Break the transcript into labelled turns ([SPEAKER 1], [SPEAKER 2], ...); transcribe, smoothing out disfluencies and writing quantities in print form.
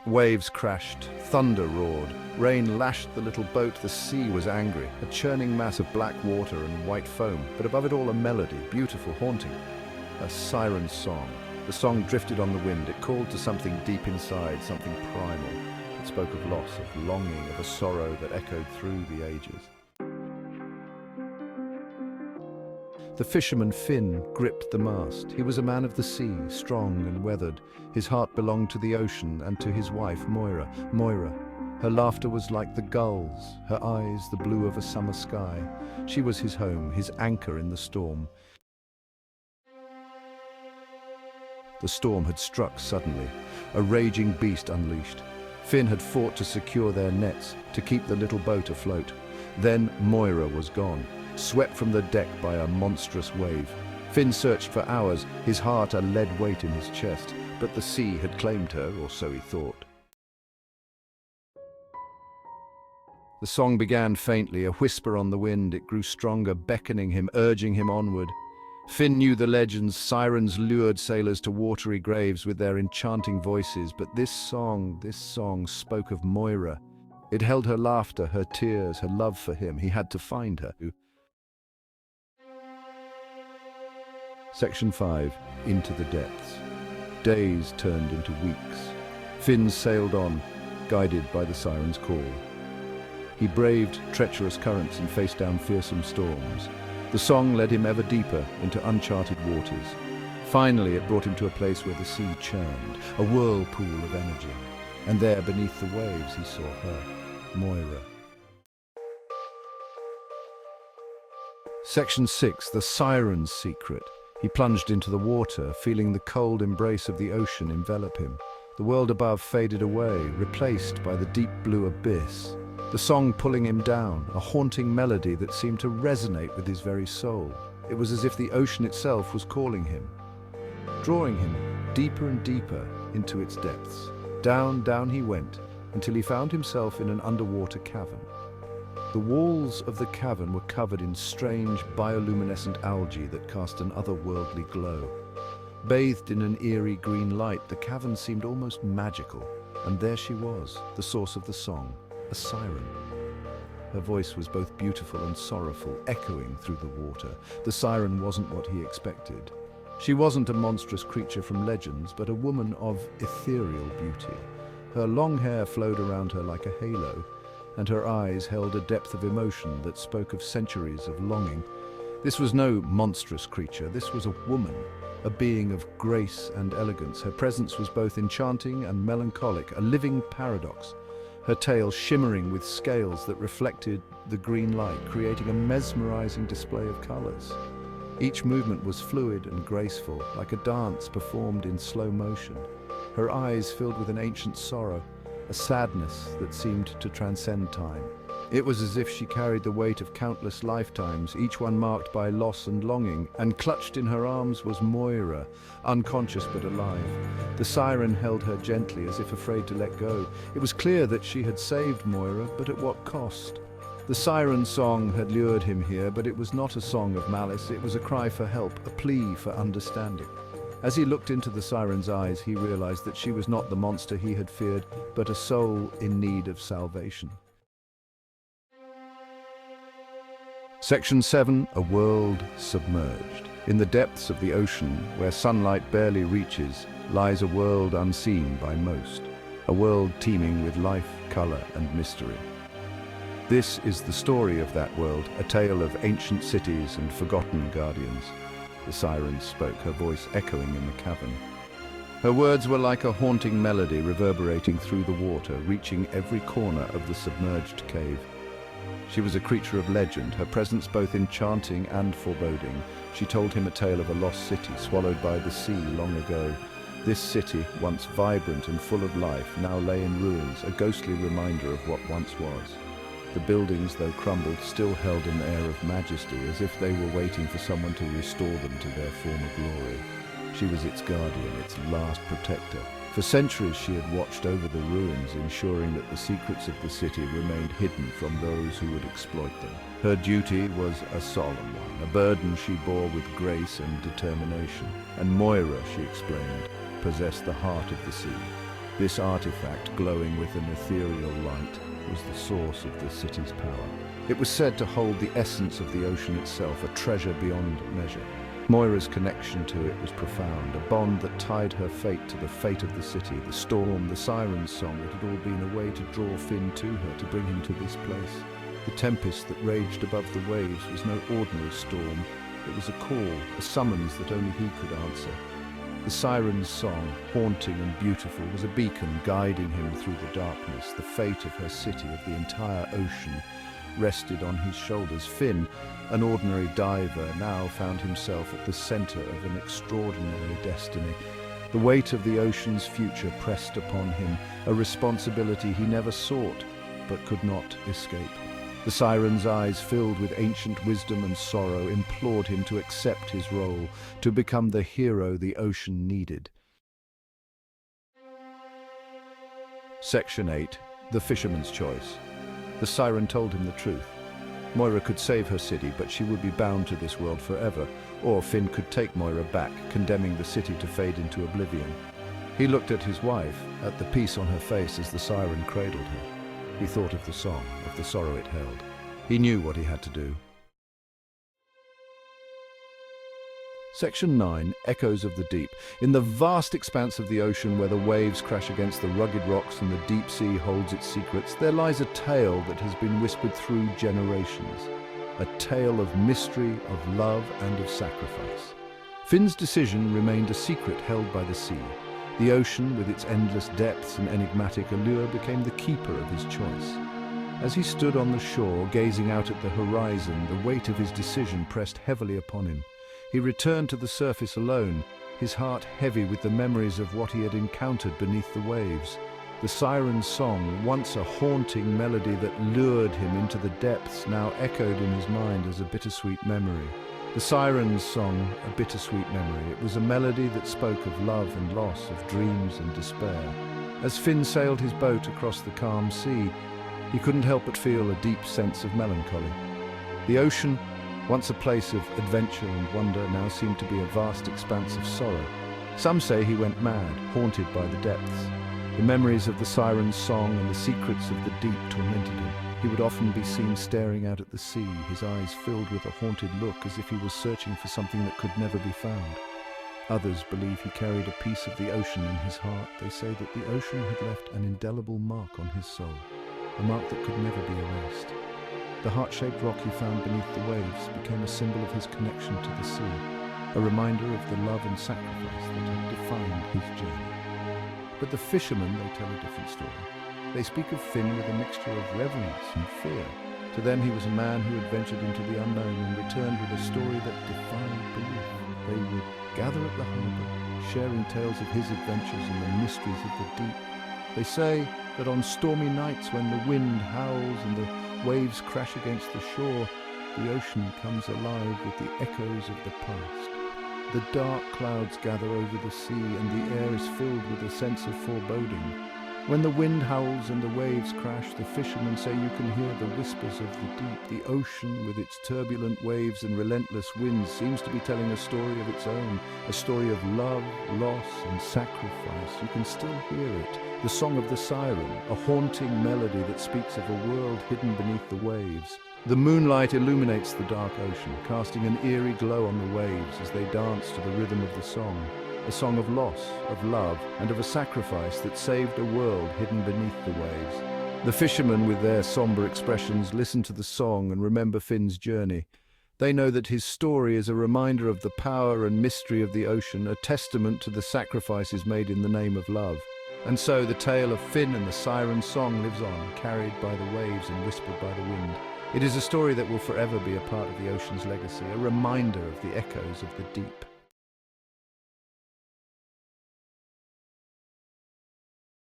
[SPEAKER 1] Waves crashed, thunder roared, rain lashed the little boat, the sea was angry, a churning mass of black water and white foam, but above it all a melody, beautiful, haunting. A siren song. The song drifted on the wind, it called to something deep inside, something primal. It spoke of loss, of longing, of a sorrow that echoed through the ages. The fisherman Finn gripped the mast. He was a man of the sea, strong and weathered. His heart belonged to the ocean and to his wife, Moira. Moira. Her laughter was like the gulls, her eyes the blue of a summer sky. She was his home, his anchor in the storm. The storm had struck suddenly, a raging beast unleashed. Finn had fought to secure their nets, to keep the little boat afloat. Then Moira was gone, swept from the deck by a monstrous wave. Finn searched for hours, his heart a lead weight in his chest, but the sea had claimed her, or so he thought. The song began faintly, a whisper on the wind. It grew stronger, beckoning him, urging him onward. Finn knew the legends. Sirens lured sailors to watery graves with their enchanting voices, but this song spoke of Moira. It held her laughter, her tears, her love for him. He had to find her. Section 5. Into the depths. Days turned into weeks. Finn sailed on, guided by the siren's call. He braved treacherous currents and faced down fearsome storms. The song led him ever deeper into uncharted waters. Finally, it brought him to a place where the sea churned, a whirlpool of energy. And there, beneath the waves, he saw her, Moira. Section 6. The Siren's Secret. He plunged into the water, feeling the cold embrace of the ocean envelop him. The world above faded away, replaced by the deep blue abyss. The song pulling him down, a haunting melody that seemed to resonate with his very soul. It was as if the ocean itself was calling him, drawing him deeper and deeper into its depths. Down, down he went, until he found himself in an underwater cavern. The walls of the cavern were covered in strange bioluminescent algae that cast an otherworldly glow. Bathed in an eerie green light, the cavern seemed almost magical. And there she was, the source of the song, a siren. Her voice was both beautiful and sorrowful, echoing through the water. The siren wasn't what he expected. She wasn't a monstrous creature from legends, but a woman of ethereal beauty. Her long hair flowed around her like a halo, and her eyes held a depth of emotion that spoke of centuries of longing. This was no monstrous creature, this was a woman, a being of grace and elegance. Her presence was both enchanting and melancholic, a living paradox. Her tail shimmering with scales that reflected the green light, creating a mesmerizing display of colors. Each movement was fluid and graceful, like a dance performed in slow motion. Her eyes filled with an ancient sorrow, a sadness that seemed to transcend time. It was as if she carried the weight of countless lifetimes, each one marked by loss and longing, and clutched in her arms was Moira, unconscious but alive. The siren held her gently, as if afraid to let go. It was clear that she had saved Moira, but at what cost? The siren song had lured him here, but it was not a song of malice. It was a cry for help, a plea for understanding. As he looked into the siren's eyes, he realized that she was not the monster he had feared, but a soul in need of salvation. Section 7. A World Submerged. In the depths of the ocean, where sunlight barely reaches, lies a world unseen by most. A world teeming with life, color, and mystery. This is the story of that world, a tale of ancient cities and forgotten guardians. The siren spoke, her voice echoing in the cavern. Her words were like a haunting melody reverberating through the water, reaching every corner of the submerged cave. She was a creature of legend, her presence both enchanting and foreboding. She told him a tale of a lost city swallowed by the sea long ago. This city, once vibrant and full of life, now lay in ruins, a ghostly reminder of what once was. The buildings, though crumbled, still held an air of majesty, as if they were waiting for someone to restore them to their former glory. She was its guardian, its last protector. For centuries she had watched over the ruins, ensuring that the secrets of the city remained hidden from those who would exploit them. Her duty was a solemn one, a burden she bore with grace and determination. And Moira, she explained, possessed the heart of the sea. This artifact, glowing with an ethereal light, was the source of the city's power. It was said to hold the essence of the ocean itself, a treasure beyond measure. Moira's connection to it was profound, a bond that tied her fate to the fate of the city. The storm, the Siren's song, it had all been a way to draw Finn to her, to bring him to this place. The tempest that raged above the waves was no ordinary storm. It was a call, a summons that only he could answer. The Siren's song, haunting and beautiful, was a beacon guiding him through the darkness. The fate of her city, of the entire ocean, rested on his shoulders. Finn, an ordinary diver, now found himself at the center of an extraordinary destiny. The weight of the ocean's future pressed upon him, a responsibility he never sought but could not escape. The Siren's eyes, filled with ancient wisdom and sorrow, implored him to accept his role, to become the hero the ocean needed. Section 8. The Fisherman's Choice. The Siren told him the truth. Moira could save her city, but she would be bound to this world forever, or Finn could take Moira back, condemning the city to fade into oblivion. He looked at his wife, at the peace on her face as the Siren cradled her. He thought of the song, of the sorrow it held. He knew what he had to do. Section 9. Echoes of the Deep. In the vast expanse of the ocean, where the waves crash against the rugged rocks and the deep sea holds its secrets, there lies a tale that has been whispered through generations. A tale of mystery, of love, and of sacrifice. Finn's decision remained a secret held by the sea. The ocean, with its endless depths and enigmatic allure, became the keeper of his choice. As he stood on the shore, gazing out at the horizon, the weight of his decision pressed heavily upon him. He returned to the surface alone, his heart heavy with the memories of what he had encountered beneath the waves. The Siren's song, once a haunting melody that lured him into the depths, now echoed in his mind as a bittersweet memory. The Siren's song, a bittersweet memory. It was a melody that spoke of love and loss, of dreams and despair. As Finn sailed his boat across the calm sea, he couldn't help but feel a deep sense of melancholy. The ocean, once a place of adventure and wonder, now seemed to be a vast expanse of sorrow. Some say he went mad, haunted by the depths. The memories of the Siren's song and the secrets of the deep tormented him. He would often be seen staring out at the sea, his eyes filled with a haunted look, as if he was searching for something that could never be found. Others believe he carried a piece of the ocean in his heart. They say that the ocean had left an indelible mark on his soul, a mark that could never be erased. The heart-shaped rock he found beneath the waves became a symbol of his connection to the sea, a reminder of the love and sacrifice that had defined his journey. But the fishermen, they tell a different story. They speak of Finn with a mixture of reverence and fear. To them he was a man who had ventured into the unknown and returned with a story that defied belief. They would gather at the harbour, sharing tales of his adventures and the mysteries of the deep. They say that on stormy nights when the wind howls and the waves crash against the shore, the ocean comes alive with the echoes of the past. The dark clouds gather over the sea and the air is filled with a sense of foreboding. When the wind howls and the waves crash, the fishermen say you can hear the whispers of the deep. The ocean, with its turbulent waves and relentless winds, seems to be telling a story of its own, a story of love, loss, and sacrifice. You can still hear it, the song of the Siren, a haunting melody that speaks of a world hidden beneath the waves. The moonlight illuminates the dark ocean, casting an eerie glow on the waves as they dance to the rhythm of the song. A song of loss, of love, and of a sacrifice that saved a world hidden beneath the waves. The fishermen, with their somber expressions, listen to the song and remember Finn's journey. They know that his story is a reminder of the power and mystery of the ocean, a testament to the sacrifices made in the name of love. And so the tale of Finn and the Siren song lives on, carried by the waves and whispered by the wind. It is a story that will forever be a part of the ocean's legacy, a reminder of the echoes of the deep.